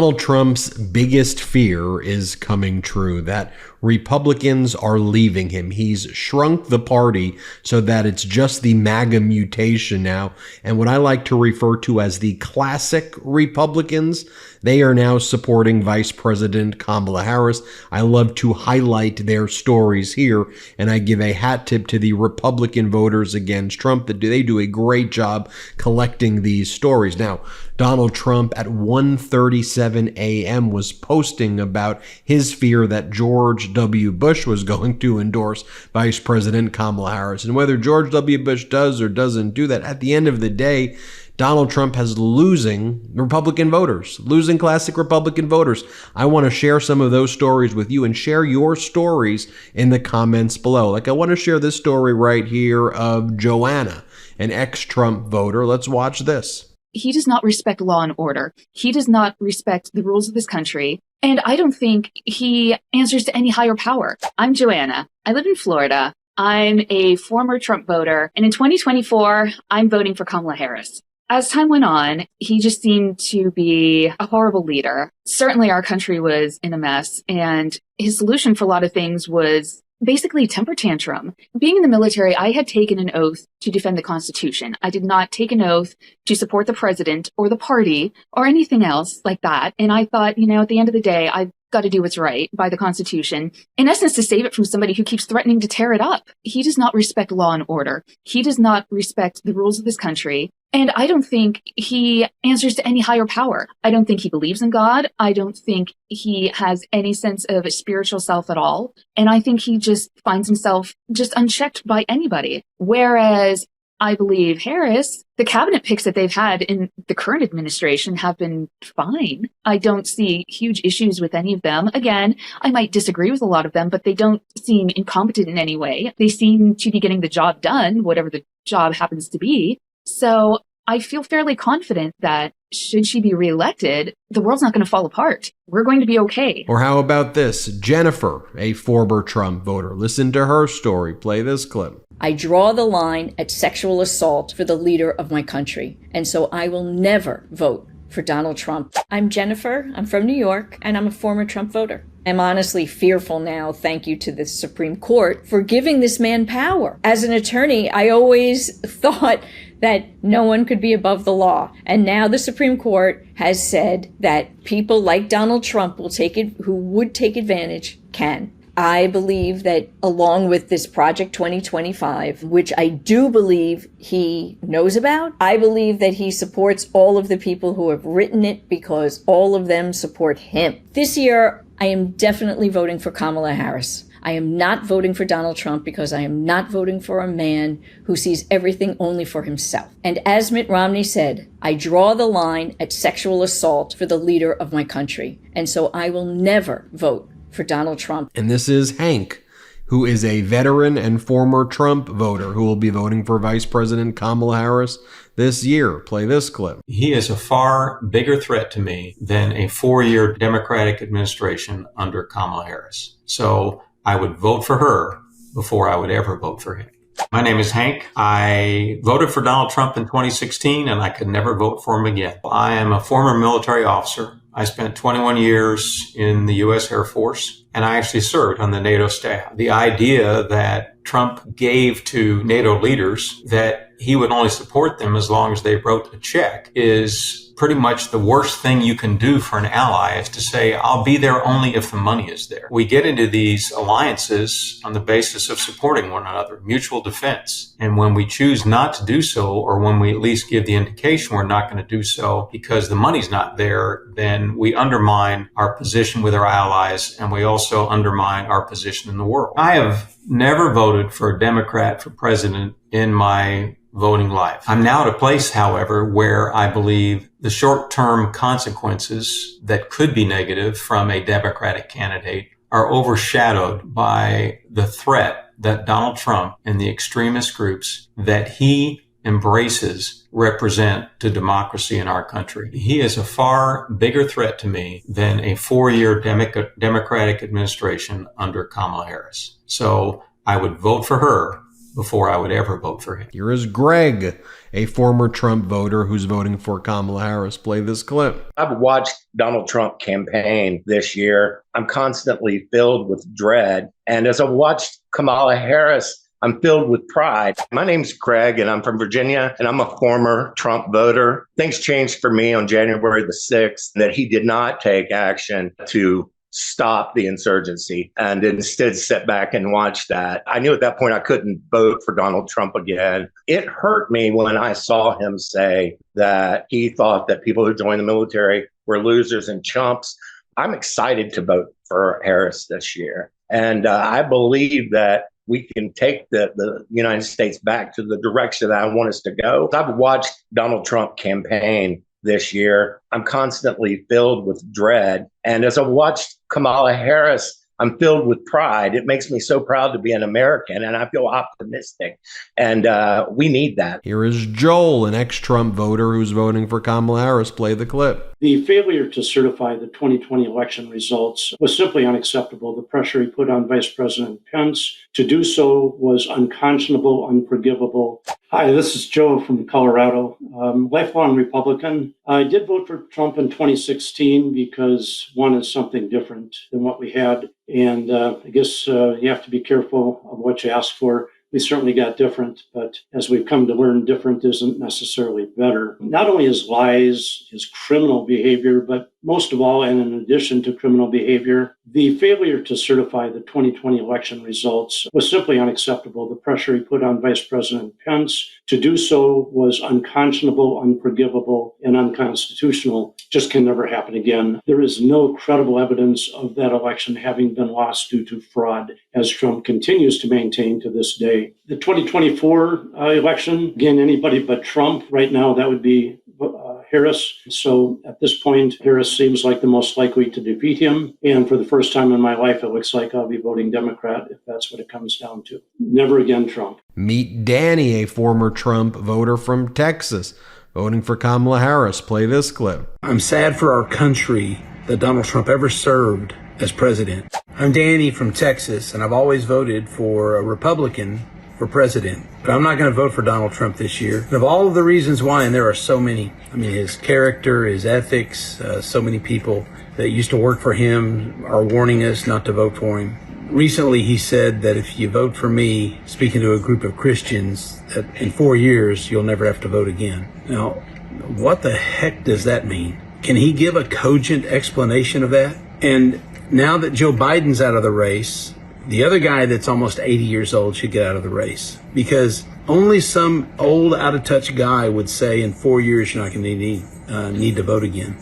Donald Trump's biggest fear is coming true, that Republicans are leaving him. He's shrunk the party so that it's just the MAGA mutation now. And what I like to refer to as the classic Republicans, they are now supporting Vice President Kamala Harris. I love to highlight their stories here, and I give a hat tip to the Republican voters against Trump that they do a great job collecting these stories. Now, Donald Trump at 1:37 a.m. was posting about his fear that George W. Bush was going to endorse Vice President Kamala Harris. And whether George W. Bush does or doesn't do that, at the end of the day, Donald Trump has losing Republican voters, losing classic Republican voters. I want to share some of those stories with you and share your stories in the comments below. Like I want to share this story right here of Joanna, an ex-Trump voter. Let's watch this. He does not respect law and order. He does not respect the rules of this country. And I don't think he answers to any higher power. I'm Joanna. I live in Florida. I'm a former Trump voter. And in 2024, I'm voting for Kamala Harris. As time went on, he just seemed to be a horrible leader. Certainly our country was in a mess. And his solution for a lot of things was basically temper tantrum. Being in the military, I had taken an oath to defend the Constitution. I did not take an oath to support the president or the party or anything else like that. And I thought, at the end of the day, I've got to do what's right by the Constitution, in essence, to save it from somebody who keeps threatening to tear it up. He does not respect law and order. He does not respect the rules of this country. And I don't think he answers to any higher power. I don't think he believes in God. I don't think he has any sense of a spiritual self at all. And I think he just finds himself just unchecked by anybody. Whereas I believe Harris, the cabinet picks that they've had in the current administration have been fine. I don't see huge issues with any of them. Again, I might disagree with a lot of them, but they don't seem incompetent in any way. They seem to be getting the job done, whatever the job happens to be. So I feel fairly confident that should she be reelected, the world's not going to fall apart. We're going to be okay. Or how about this? Jennifer, a former Trump voter. Listen to her story. Play this clip. I draw the line at sexual assault for the leader of my country, and so I will never vote for Donald Trump. I'm Jennifer, I'm from New York, and I'm a former Trump voter. I'm honestly fearful now, thank you to the Supreme Court, for giving this man power. As an attorney, I always thought that no one could be above the law. And now the Supreme Court has said that people like Donald Trump who would take advantage, can. I believe that along with this Project 2025, which I do believe he knows about, I believe that he supports all of the people who have written it because all of them support him. This year, I am definitely voting for Kamala Harris. I am not voting for Donald Trump because I am not voting for a man who sees everything only for himself. And as Mitt Romney said, I draw the line at sexual assault for the leader of my country. And so I will never vote for Donald Trump. And this is Hank, who is a veteran and former Trump voter who will be voting for Vice President Kamala Harris this year. Play this clip. He is a far bigger threat to me than a 4-year Democratic administration under Kamala Harris. So I would vote for her before I would ever vote for him. My name is Hank. I voted for Donald Trump in 2016, and I could never vote for him again. I am a former military officer. I spent 21 years in the U.S. Air Force, and I actually served on the NATO staff. The idea that Trump gave to NATO leaders that he would only support them as long as they wrote a check is pretty much the worst thing you can do for an ally, is to say, I'll be there only if the money is there. We get into these alliances on the basis of supporting one another, mutual defense. And when we choose not to do so, or when we at least give the indication we're not going to do so because the money's not there, then we undermine our position with our allies, and we also undermine our position in the world. I have never voted for a Democrat for president in my voting life. I'm now at a place, however, where I believe the short-term consequences that could be negative from a Democratic candidate are overshadowed by the threat that Donald Trump and the extremist groups that he embraces represent to democracy in our country. He is a far bigger threat to me than a 4-year Democratic administration under Kamala Harris. So I would vote for her before I would ever vote for him. Here is Greg, a former Trump voter who's voting for Kamala Harris. Play this clip. I've watched Donald Trump campaign this year. I'm constantly filled with dread. And as I've watched Kamala Harris, I'm filled with pride. My name's Greg, and I'm from Virginia, and I'm a former Trump voter. Things changed for me on January the 6th, that he did not take action to stop the insurgency and instead sit back and watch that. I knew at that point I couldn't vote for Donald Trump again. It hurt me when I saw him say that he thought that people who joined the military were losers and chumps. I'm excited to vote for Harris this year. And I believe that we can take the United States back to the direction that I want us to go. I've watched Donald Trump campaign this year. I'm constantly filled with dread. And as I've watched Kamala Harris, I'm filled with pride. It makes me so proud to be an American, and I feel optimistic. And we need that. Here is Joel, an ex-Trump voter who's voting for Kamala Harris. Play the clip. The failure to certify the 2020 election results was simply unacceptable. The pressure he put on Vice President Pence to do so was unconscionable, unforgivable. Hi, this is Joe from Colorado. Lifelong Republican. I did vote for Trump in 2016 because one is something different than what we had. And I guess you have to be careful of what you ask for. We certainly got different, but as we've come to learn, different isn't necessarily better. Not only his lies, his criminal behavior, but most of all, and in addition to criminal behavior, the failure to certify the 2020 election results was simply unacceptable. The pressure he put on Vice President Pence to do so was unconscionable, unforgivable, and unconstitutional. Just can never happen again. There is no credible evidence of that election having been lost due to fraud, as Trump continues to maintain to this day. The 2024 election, again, anybody but Trump. Right now, that would be Harris. So at this point, Harris seems like the most likely to defeat him. And for the first time in my life, it looks like I'll be voting Democrat if that's what it comes down to. Never again, Trump. Meet Danny, a former Trump voter from Texas, voting for Kamala Harris. Play this clip. I'm sad for our country that Donald Trump ever served as president. I'm Danny from Texas, and I've always voted for a Republican for president. But I'm not going to vote for Donald Trump this year. And of all of the reasons why, and there are so many, I mean, his character, his ethics, so many people that used to work for him are warning us not to vote for him. Recently, he said that if you vote for me, speaking to a group of Christians, that in 4 years, you'll never have to vote again. Now, what the heck does that mean? Can he give a cogent explanation of that? And now that Joe Biden's out of the race, the other guy that's almost 80 years old should get out of the race, because only some old, out-of-touch guy would say in 4 years you're not going to need to vote again.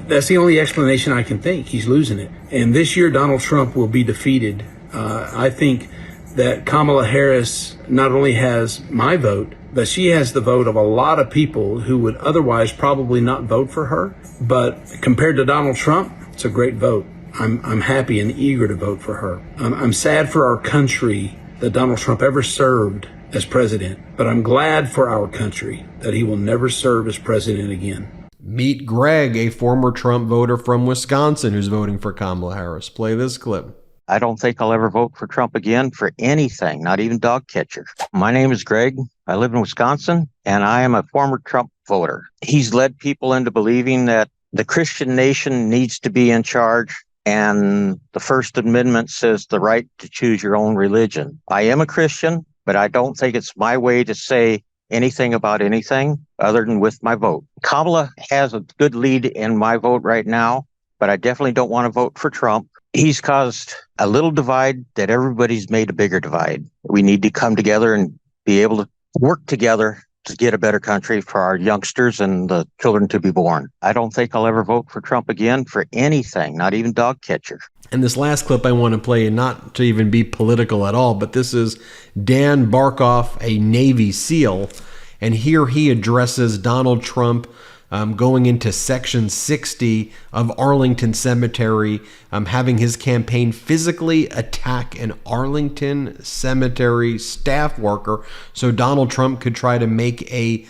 That's the only explanation I can think. He's losing it. And this year, Donald Trump will be defeated. I think that Kamala Harris not only has my vote, but she has the vote of a lot of people who would otherwise probably not vote for her. But compared to Donald Trump, it's a great vote. I'm happy and eager to vote for her. I'm sad for our country that Donald Trump ever served as president, but I'm glad for our country that he will never serve as president again. Meet Greg, a former Trump voter from Wisconsin who's voting for Kamala Harris. Play this clip. I don't think I'll ever vote for Trump again for anything, not even dog catcher. My name is Greg. I live in Wisconsin, and I am a former Trump voter. He's led people into believing that the Christian nation needs to be in charge, and the First Amendment says the right to choose your own religion. I am a Christian, but I don't think it's my way to say anything about anything other than with my vote. Kamala has a good lead in my vote right now, but I definitely don't want to vote for Trump. He's caused a little divide that everybody's made a bigger divide. We need to come together and be able to work together to get a better country for our youngsters and the children to be born. I don't think I'll ever vote for Trump again for anything, not even dog catcher. And this last clip I want to play, not to even be political at all, but this is Dan Barkoff, a Navy SEAL. And here he addresses Donald Trump going into Section 60 of Arlington Cemetery, having his campaign physically attack an Arlington Cemetery staff worker so Donald Trump could try to make a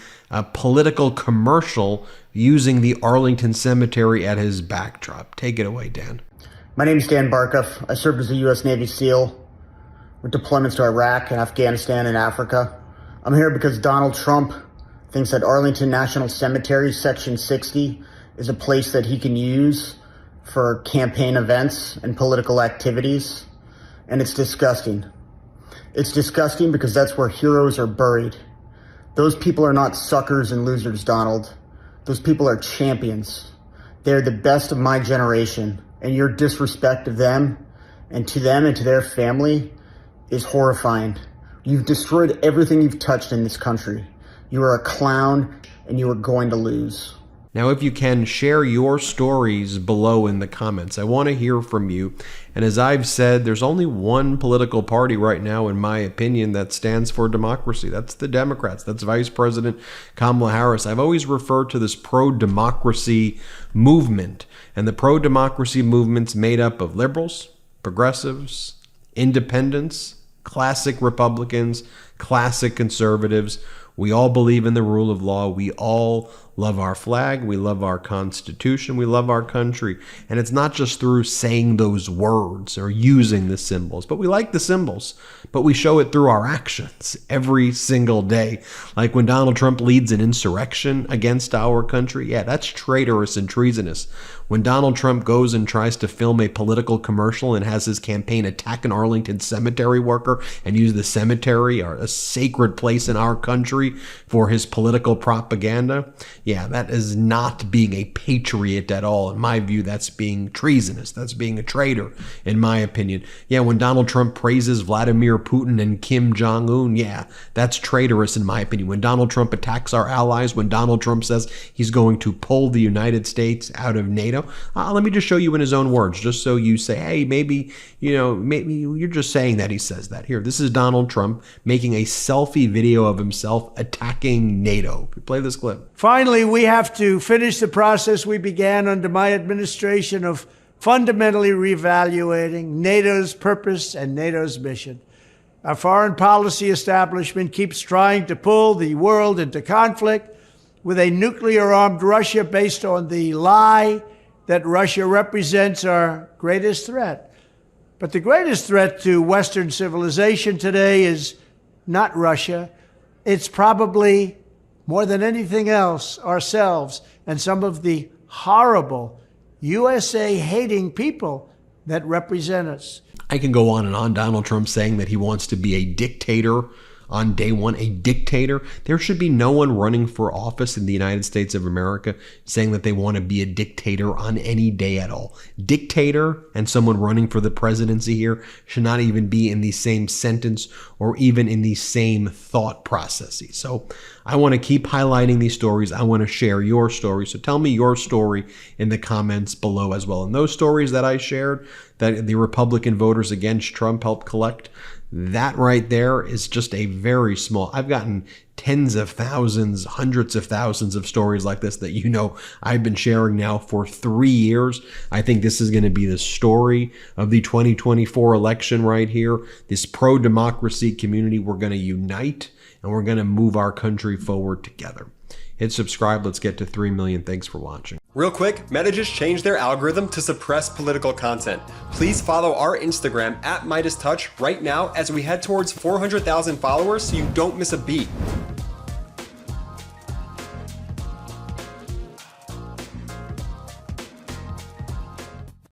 political commercial using the Arlington Cemetery at his backdrop. Take it away, Dan. My name is Dan Barkoff. I served as a U.S. Navy SEAL. with deployments to Iraq and Afghanistan and Africa. I'm here because Donald Trump thinks that Arlington National Cemetery, Section 60, is a place that he can use for campaign events and political activities. And it's disgusting. It's disgusting because that's where heroes are buried. Those people are not suckers and losers, Donald. Those people are champions. They're the best of my generation, and your disrespect of them and to their family is horrifying. You've destroyed everything you've touched in this country. You are a clown, and you are going to lose. Now, if you can, share your stories below in the comments. I want to hear from you. And as I've said, there's only one political party right now, in my opinion, that stands for democracy. That's the Democrats. That's Vice President Kamala Harris. I've always referred to this pro-democracy movement. And the pro-democracy movement's made up of liberals, progressives, independents, classic Republicans, classic conservatives. We all believe in the rule of law. We all love our flag. We love our Constitution. We love our country. And it's not just through saying those words or using the symbols, but we like the symbols, but we show it through our actions every single day. Like when Donald Trump leads an insurrection against our country, yeah, that's traitorous and treasonous. When Donald Trump goes and tries to film a political commercial and has his campaign attack an Arlington cemetery worker and use the cemetery, or a sacred place in our country, for his political propaganda, yeah, that is not being a patriot at all. In my view, that's being treasonous. That's being a traitor, in my opinion. Yeah, when Donald Trump praises Vladimir Putin and Kim Jong-un, yeah, that's traitorous, in my opinion. When Donald Trump attacks our allies, when Donald Trump says he's going to pull the United States out of NATO, let me just show you in his own words, just so you say, hey, maybe you're just saying that he says that. Here, this is Donald Trump making a selfie video of himself attacking NATO. Play this clip. Finally, we have to finish the process we began under my administration of fundamentally reevaluating NATO's purpose and NATO's mission. Our foreign policy establishment keeps trying to pull the world into conflict with a nuclear-armed Russia based on the lie that Russia represents our greatest threat. But the greatest threat to Western civilization today is not Russia. It's probably, more than anything else, ourselves and some of the horrible USA-hating people that represent us. I can go on and on. Donald Trump saying that he wants to be a dictator on day one, a dictator. There should be no one running for office in the United States of America saying that they want to be a dictator on any day at all. Dictator and someone running for the presidency here should not even be in the same sentence or even in the same thought processes. So I want to keep highlighting these stories. I want to share your story. So tell me your story in the comments below as well. And those stories that I shared, that the Republican voters against Trump helped collect, that right there is just a very small. I've gotten tens of thousands, hundreds of thousands of stories like this that I've been sharing now for 3 years. I think this is going to be the story of the 2024 election right here. This pro-democracy community, we're going to unite and we're going to move our country forward together. Hit subscribe. Let's get to 3 million. Thanks for watching. Real quick, Meta just changed their algorithm to suppress political content. Please follow our Instagram at MeidasTouch right now as we head towards 400,000 followers so you don't miss a beat.